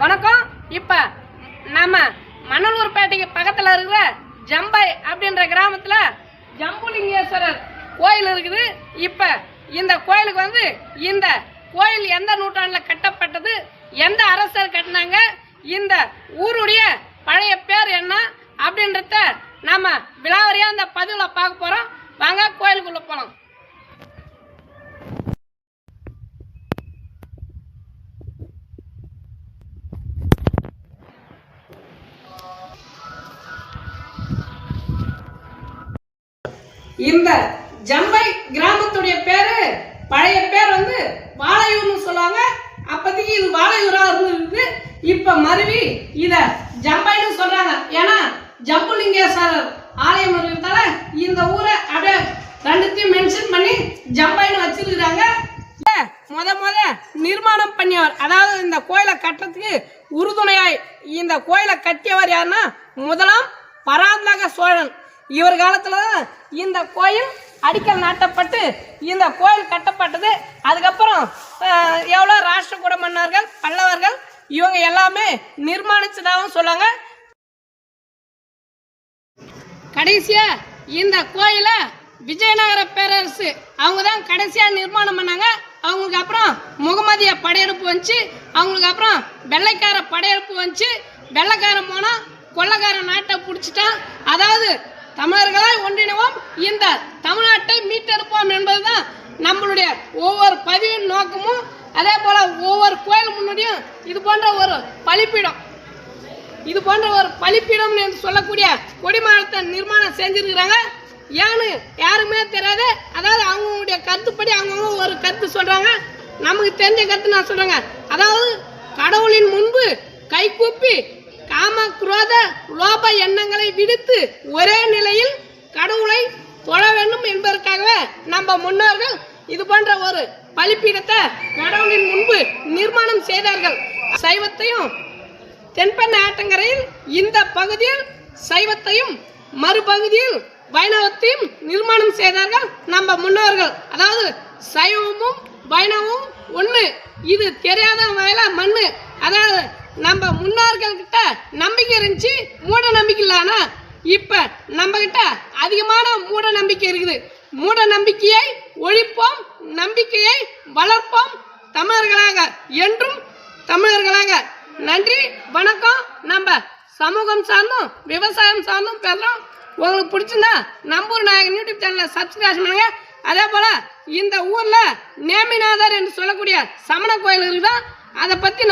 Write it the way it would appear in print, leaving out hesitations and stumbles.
வணக்கம். இப்ப நம்ம மணலூர்பேட்டைக்கு பக்கத்துல இருக்கிற ஜம்பை அப்படின்ற கிராமத்துல ஜம்புலிங்கேஸ்வரர் கோயில் இருக்குது. இப்ப இந்த கோயிலுக்கு இந்த கோயில் எந்த நூற்றாண்டுல கட்டப்பட்டது, எந்த அரசர் கட்டினாங்க, இந்த ஊருடைய பழைய பேர் என்ன அப்படின்றத நாம விலாவரியா இந்த பதிவுல பார்க்க போறோம். வாங்க கோயிலுக்குள்ள போலாம். இந்த ஜம்பை கிராமத்துடைய பேரு பழைய பேர் வாழையூர்னு சொல்லுவாங்க. அப்போதைக்கு இது வாழையூரா இருந்தது. இப்ப மருவி இத ஜம்பைன்னு சொல்றாங்க. ஏன்னா ஜம்புலிங்கேஸ்வரர் ஆலயம் இருக்கிறதால இந்த ஊரை அப்படியே ரெண்டுத்தையும் மென்ஷன் பண்ணி ஜம்பைன்னு வச்சிருக்கிறாங்க. முத நிர்மாணம் பண்ணியவர், அதாவது இந்த கோயிலை கட்டுறதுக்கு உறுதுணையாய் இந்த கோயிலை கட்டியவர் யாருன்னா முதலாம் பராந்தக சோழன். இவர் காலத்துல இந்த கோயில் அடிக்கல் நாட்டப்பட்டு இந்த கோயில் கட்டப்பட்டது. அதுக்கப்புறம் எவ்வளோ ராஷ்டிரகூட மன்னர்கள், பல்லவர்கள் இவங்க எல்லாமே நிர்மாணிச்சதாகவும் சொல்லுவாங்க. கடைசியா இந்த கோயிலை விஜயநகர பேரரசு அவங்க தான் கடைசியா நிர்மாணம் பண்ணாங்க. அவங்களுக்கு அப்புறம் முகமதிய படையெடுப்பு வந்துச்சு. அவங்களுக்கு அப்புறம் வெள்ளைக்கார படையெடுப்பு வந்துச்சு. வெள்ளைக்காரன் போனா கொள்ளைக்கார நாட்டை பிடிச்சிட்டான். அதாவது தமிழர்களாய் ஒன்றிணைவோம், இந்த தமிழ்நாட்டை மீட்டெடுப்போம் என்பதுதான் நம்மளுடைய ஒவ்வொரு பதிவின் நோக்கமும். அதே போல ஒவ்வொரு கோயில் முன்னாடியும் இது போன்ற ஒரு பலிப்பீடம் என்று சொல்லக்கூடிய கொடிமரத்தை நிர்மாணம் செஞ்சிருக்கிறாங்க. ஏன்னு யாருமே தெரியாது. அதாவது அவங்களுடைய கருத்துப்படி அவங்கவுங்க ஒரு கருத்து சொல்றாங்க. நமக்கு தெரிஞ்ச கருத்து நான் சொல்றேங்க. அதாவது கடவுளின் முன்பு கைகூப்பி காம குரோத லோப எண்ணங்களை விடுத்து ஒரே நிலையில் கடவுளை தொழ வேண்டும் என்பதற்காகவே நம்ம முன்னோர்கள் இது போன்ற ஒரு பலிப்பீடத்தை கடவுளின் முன்பு நிர்மாணம் செய்தார்கள். சைவத்தையும் தென்பெண்ணை ஆற்றங்கரையில் இந்த பகுதியில் சைவத்தையும் மறுபகுதியில் வைணவத்தையும் நிர்மாணம் செய்தார்கள் நம்ம முன்னோர்கள். அதாவது சைவமும் வைணவமும் ஒண்ணு. இது தெரியாத வகையில மண்ணு. அதாவது நம்ம முன்னோர்கள் கிட்ட நம்பிக்கை இருந்துச்சு, மூட நம்பிக்கை இல்லைனா இப்ப நம்ம கிட்ட அதிகமான மூட நம்பிக்கை இருக்குது. மூட நம்பிக்கையை ஒழிப்போம், நம்பிக்கையை வளர்ப்போம். தமிழர்களாக என்றும் தமிழர்களாக. நன்றி, வணக்கம். நம்ம சமூகம் சார்ந்தும் விவசாயம் சார்ந்தும் பேசுறோம். உங்களுக்கு பிடிச்சிருந்தா நம்பூர் நாயகன் யூடியூப் சேனலை சப்ஸ்கிரைப் பண்ணுங்க. அதே போல இந்த ஊர்ல நேமிநாதர் என்று சொல்லக்கூடிய சமண கோயில் இருக்குதா, அதை பத்தி நம்ம